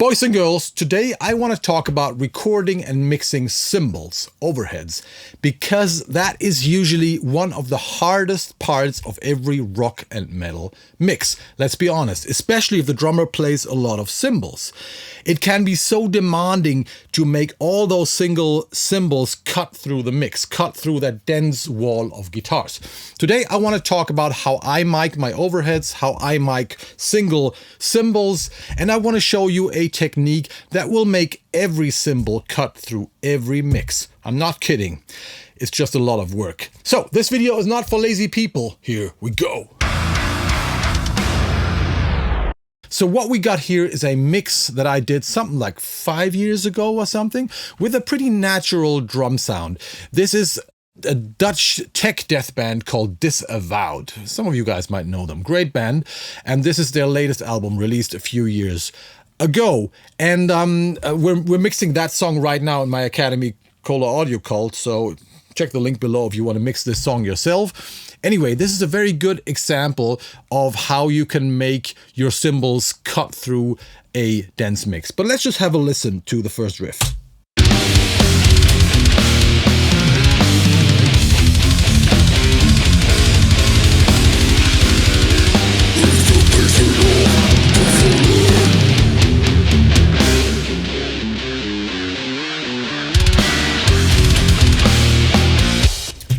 Boys and girls, today I want to talk about recording and mixing cymbals, overheads, because that is usually one of the hardest parts of every rock and metal mix. Let's be honest, especially if the drummer plays a lot of cymbals. It can be so demanding to make all those single cymbals cut through the mix, cut through that dense wall of guitars. Today I want to talk about how I mic my overheads, how I mic single cymbals, and I want to show you a technique that will make every cymbal cut through every mix. I'm not kidding. It's just a lot of work. So this video is not for lazy people. Here we go. So what we got here is a mix that I did something like 5 years ago or something with a pretty natural drum sound. This is a Dutch tech death band called DISAVOWED. Some of you guys might know them. Great band. And this is their latest album released a few years ago. And we're mixing that song right now in my academy, Kohle Audio Kult. So check the link below if you want to mix this song yourself. Anyway, this is a very good example of how you can make your cymbals cut through a dense mix. But let's just have a listen to the first riff.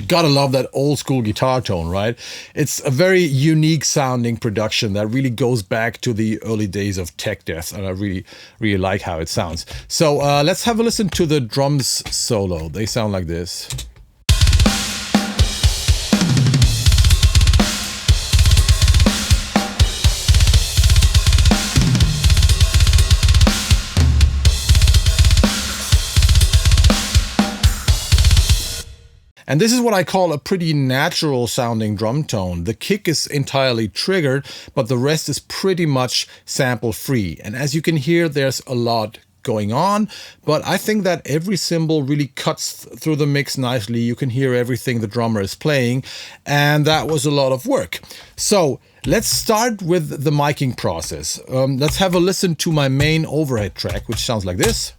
Gotta love that old school guitar tone, right? It's a very unique sounding production that really goes back to the early days of tech death, and I really like how it sounds. So let's have a listen to the drums solo. They sound like this. And this is what I call a pretty natural sounding drum tone. The kick is entirely triggered, but the rest is pretty much sample free. And as you can hear, there's a lot going on, but I think that every cymbal really cuts through the mix nicely. You can hear everything the drummer is playing, and that was a lot of work. So let's start with the miking process. Let's have a listen to my main overhead track, which sounds like this.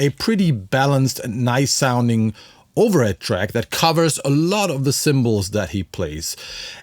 A pretty balanced and nice sounding overhead track that covers a lot of the cymbals that he plays.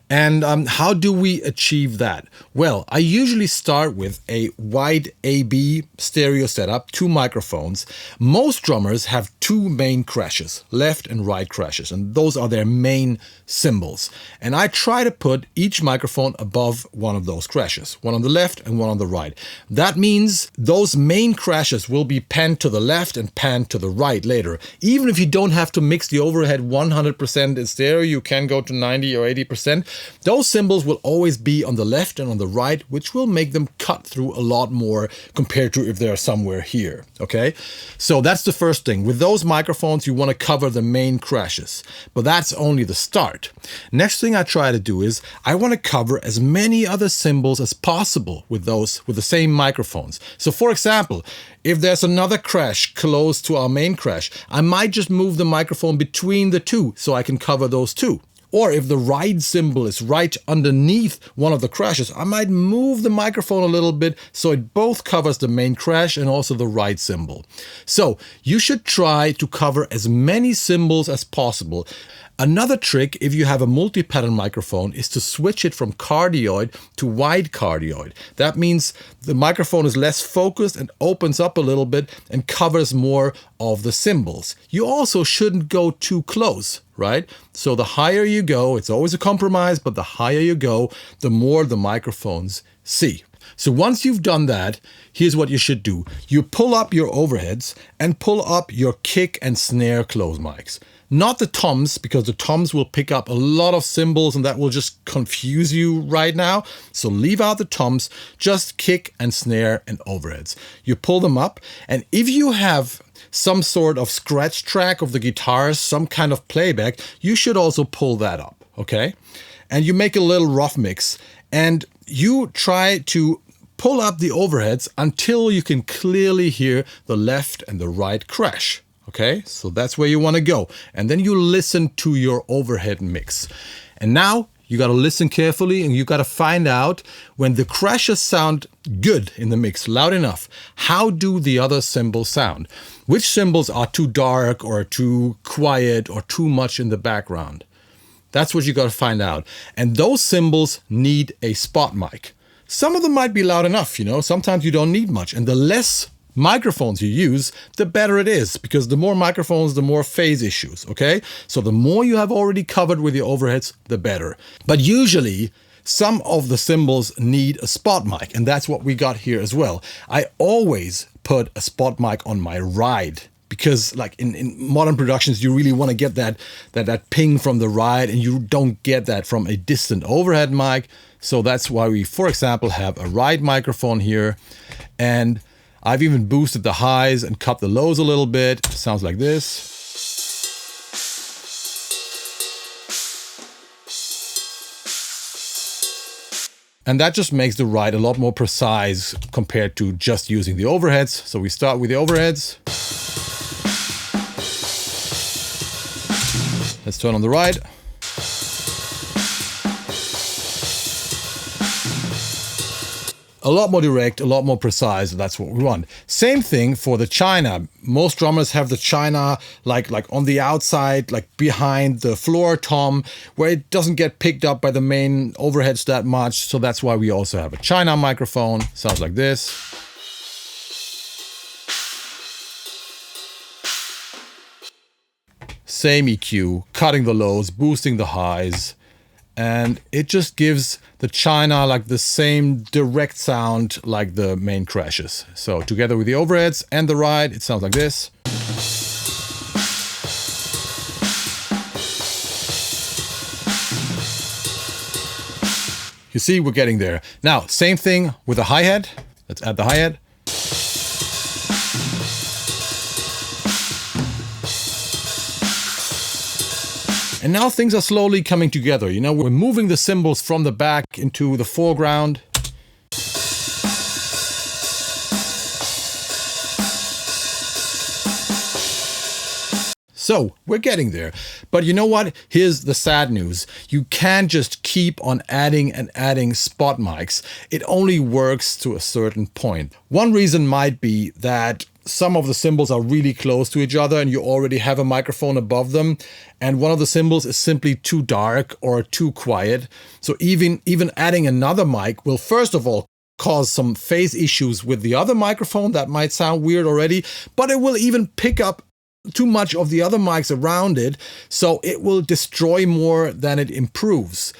And how do we achieve that? Well, I usually start with a wide AB stereo setup, 2 microphones. Most drummers have 2 main crashes, left and right crashes, and those are their main cymbals. And I try to put each microphone above one of those crashes, one on the left and one on the right. That means those main crashes will be panned to the left and panned to the right later. Even if you don't have to mix the overhead 100% in stereo, you can go to 90 or 80%. Those cymbals will always be on the left and on the right, which will make them cut through a lot more compared to if they're somewhere here, okay? So that's the first thing. With those microphones, you want to cover the main crashes, but that's only the start. Next thing I try to do is I want to cover as many other cymbals as possible with the same microphones. So for example, if there's another crash close to our main crash, I might just move the microphone between the two so I can cover those two. Or if the ride cymbal is right underneath one of the crashes, I might move the microphone a little bit so it both covers the main crash and also the ride cymbal. So you should try to cover as many cymbals as possible. Another trick, if you have a multi-pattern microphone, is to switch it from cardioid to wide cardioid. That means the microphone is less focused and opens up a little bit and covers more of the cymbals. You also shouldn't go too close, right? So the higher you go, it's always a compromise, but the higher you go, the more the microphones see. So once you've done that, here's what you should do. You pull up your overheads and pull up your kick and snare close mics. Not the toms, because the toms will pick up a lot of cymbals and that will just confuse you right now. So leave out the toms, just kick and snare and overheads. You pull them up, and if you have some sort of scratch track of the guitars, some kind of playback, you should also pull that up, okay? And you make a little rough mix, and you try to pull up the overheads until you can clearly hear the left and the right crash. Okay, so that's where you want to go. And then you listen to your overhead mix. And now you got to listen carefully, and you got to find out when the crashes sound good in the mix, loud enough, how do the other cymbals sound? Which cymbals are too dark or too quiet or too much in the background? That's what you got to find out. And those cymbals need a spot mic. Some of them might be loud enough, you know, sometimes you don't need much. And the less microphones you use, the better it is, because the more microphones, the more phase issues, okay? So the more you have already covered with your overheads, the better. But usually, some of the cymbals need a spot mic, and that's what we got here as well. I always put a spot mic on my ride, because like in modern productions, you really want to get that ping from the ride, and you don't get that from a distant overhead mic. So that's why we, for example, have a ride microphone here, and I've even boosted the highs and cut the lows a little bit. Sounds like this. And that just makes the ride a lot more precise compared to just using the overheads. So we start with the overheads. Let's turn on the ride. A lot more direct, a lot more precise. That's what we want. Same thing for the China. Most drummers have the China like on the outside, like behind the floor tom, where it doesn't get picked up by the main overheads that much. So that's why we also have a China microphone. Sounds like this. Same EQ, cutting the lows, boosting the highs. And it just gives the China like the same direct sound like the main crashes. So together with the overheads and the ride, it sounds like this. You see, we're getting there. Now, same thing with the hi-hat. Let's add the hi-hat. And now things are slowly coming together. You know, we're moving the cymbals from the back into the foreground. So we're getting there. But you know what? Here's the sad news. You can't just keep on adding and adding spot mics. It only works to a certain point. One reason might be that some of the cymbals are really close to each other and you already have a microphone above them, and one of the cymbals is simply too dark or too quiet. So even adding another mic will first of all cause some phase issues with the other microphone. That might sound weird already, but it will even pick up too much of the other mics around it, so it will destroy more than it improves.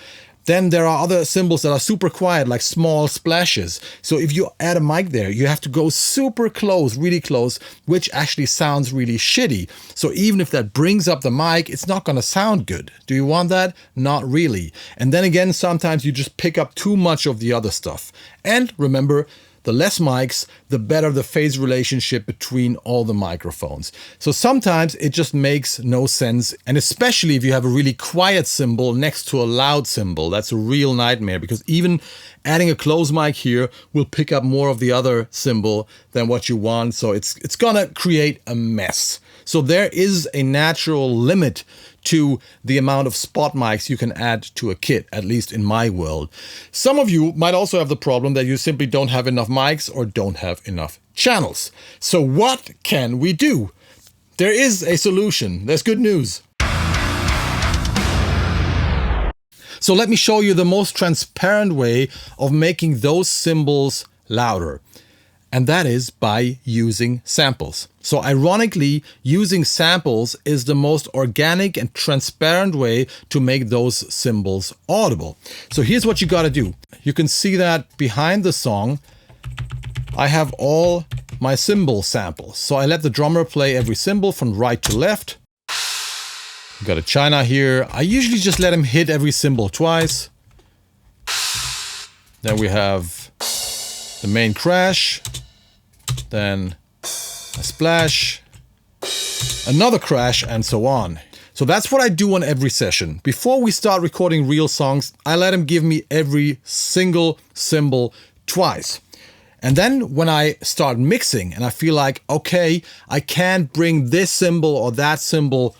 Then there are other cymbals that are super quiet, like small splashes. So if you add a mic there, you have to go super close, really close, which actually sounds really shitty. So even if that brings up the mic, it's not going to sound good. Do you want that? Not really. And then again, sometimes you just pick up too much of the other stuff. And remember, the less mics, the better the phase relationship between all the microphones. So sometimes it just makes no sense. And especially if you have a really quiet cymbal next to a loud cymbal, that's a real nightmare, because even adding a close mic here will pick up more of the other cymbal than what you want. So it's gonna create a mess. So there is a natural limit to the amount of spot mics you can add to a kit, at least in my world. Some of you might also have the problem that you simply don't have enough mics or don't have enough channels. So what can we do? There is a solution. There's good news. So let me show you the most transparent way of making those cymbals louder. And that is by using samples. So ironically, using samples is the most organic and transparent way to make those cymbals audible. So here's what you got to do. You can see that behind the song, I have all my cymbal samples. So I let the drummer play every cymbal from right to left. Got a China here. I usually just let him hit every cymbal twice. Then we have the main crash, then a splash, another crash, and so on. So that's what I do on every session. Before we start recording real songs, I let him give me every single cymbal twice. And then when I start mixing and I feel like, okay, I can't bring this cymbal or that cymbal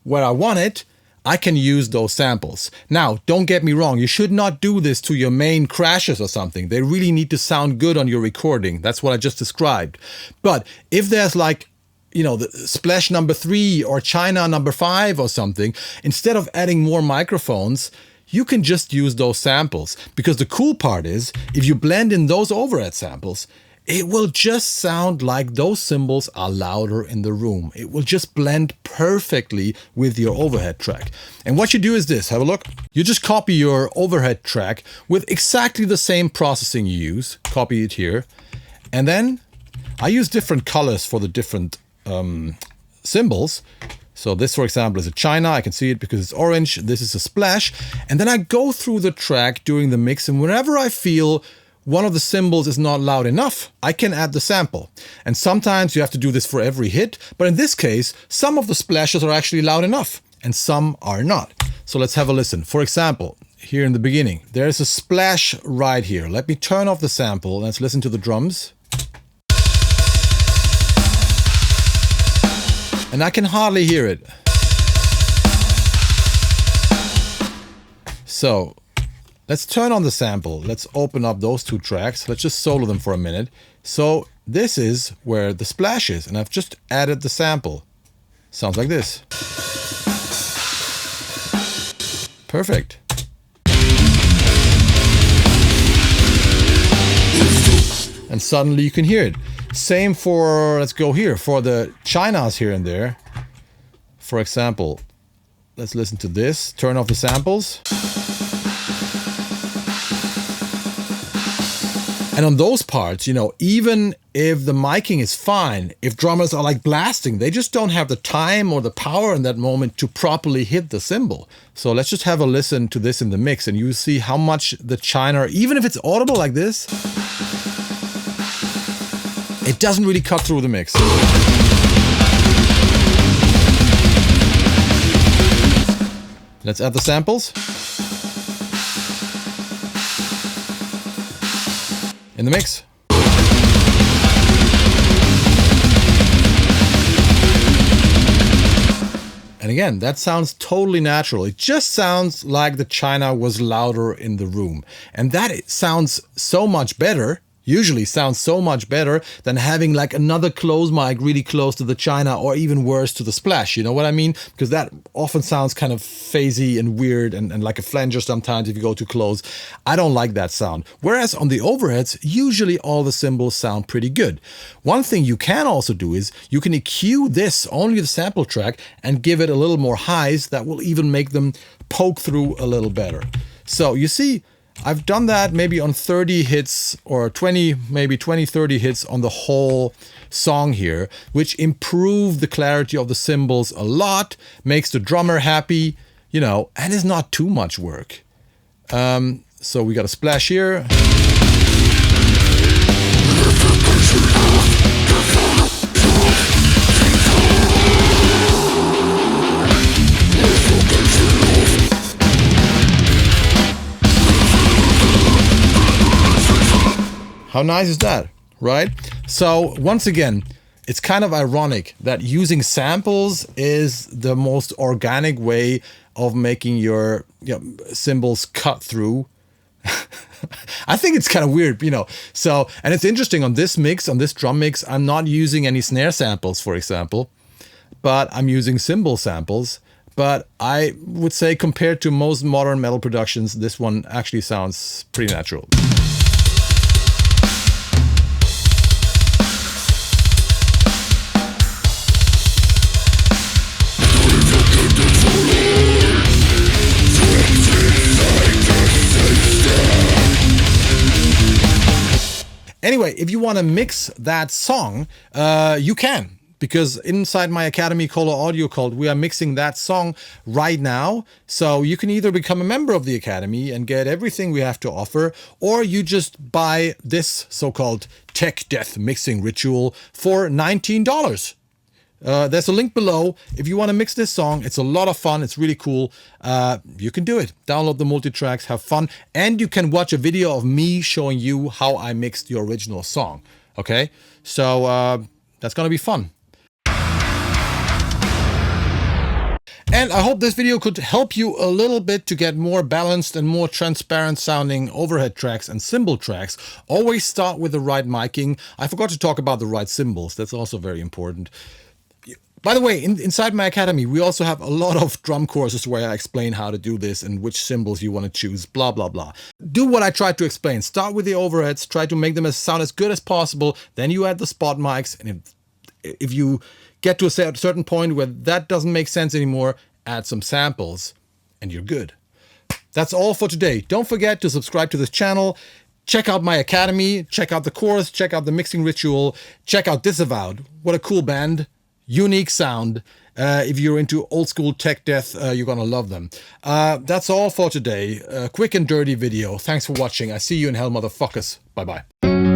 where I want it, I can use those samples. Now, don't get me wrong, you should not do this to your main crashes or something. They really need to sound good on your recording. That's what I just described. But if there's like, you know, the splash number 3 or China number 5 or something, instead of adding more microphones, you can just use those samples. Because the cool part is, if you blend in those overhead samples, it will just sound like those cymbals are louder in the room. It will just blend perfectly with your overhead track. And what you do is this, have a look. You just copy your overhead track with exactly the same processing you use. Copy it here. And then I use different colors for the different cymbals. So this, for example, is a China. I can see it because it's orange. This is a splash. And then I go through the track during the mix, and whenever I feel one of the cymbals is not loud enough, I can add the sample. And sometimes you have to do this for every hit, but in this case, some of the splashes are actually loud enough and some are not. So let's have a listen. For example, here in the beginning, there's a splash right here. Let me turn off the sample. Let's listen to the drums. And I can hardly hear it. So let's turn on the sample. Let's open up those 2 tracks. Let's just solo them for a minute. So this is where the splash is, and I've just added the sample. Sounds like this. Perfect. And suddenly you can hear it. Same for, let's go here, for the Chinas here and there. For example, let's listen to this. Turn off the samples. And on those parts, you know, even if the miking is fine, if drummers are like blasting, they just don't have the time or the power in that moment to properly hit the cymbal. So let's just have a listen to this in the mix and you see how much the China, even if it's audible like this, it doesn't really cut through the mix. Let's add the samples. In the mix. And again, that sounds totally natural. It just sounds like the China was louder in the room. And that it sounds so much better, usually sounds so much better than having like another close mic really close to the China, or even worse, to the splash. You know what I mean? Because that often sounds kind of phasey and weird and like a flanger sometimes if you go too close. I don't like that sound. Whereas on the overheads, usually all the cymbals sound pretty good. One thing you can also do is you can EQ this, only the sample track, and give it a little more highs that will even make them poke through a little better. So you see, I've done that maybe on 30 hits or 20, maybe 20, 30 hits on the whole song here, which improve the clarity of the cymbals a lot, makes the drummer happy, you know, and is not too much work. So we got a splash here. How nice is that, right? So once again, it's kind of ironic that using samples is the most organic way of making your cymbals cut through. I think it's kind of weird, you know. So, and it's interesting on this mix, on this drum mix, I'm not using any snare samples, for example, but I'm using cymbal samples. But I would say compared to most modern metal productions, this one actually sounds pretty natural. Anyway, if you want to mix that song, you can. Because inside my academy, Kohle Audio Kult, we are mixing that song right now. So you can either become a member of the academy and get everything we have to offer, or you just buy this so-called tech death mixing ritual for $19. There's a link below. If you want to mix this song, it's a lot of fun. It's really cool. You can do it. Download the multitracks, have fun, and you can watch a video of me showing you how I mixed the original song. Okay, so that's gonna be fun. And I hope this video could help you a little bit to get more balanced and more transparent sounding overhead tracks and cymbal tracks. Always start with the right miking. I forgot to talk about the right cymbals. That's also very important. By the way, inside my academy, we also have a lot of drum courses where I explain how to do this and which cymbals you want to choose, blah, blah, blah. Do what I tried to explain. Start with the overheads, try to make them sound as good as possible. Then you add the spot mics. And if you get to a certain point where that doesn't make sense anymore, add some samples and you're good. That's all for today. Don't forget to subscribe to this channel. Check out my academy. Check out the course. Check out the mixing ritual. Check out DISAVOWED. What a cool band. Unique sound. If you're into old school tech death, you're gonna love them. That's all for today. Quick and dirty video. Thanks for watching. I see you in hell, motherfuckers. Bye bye.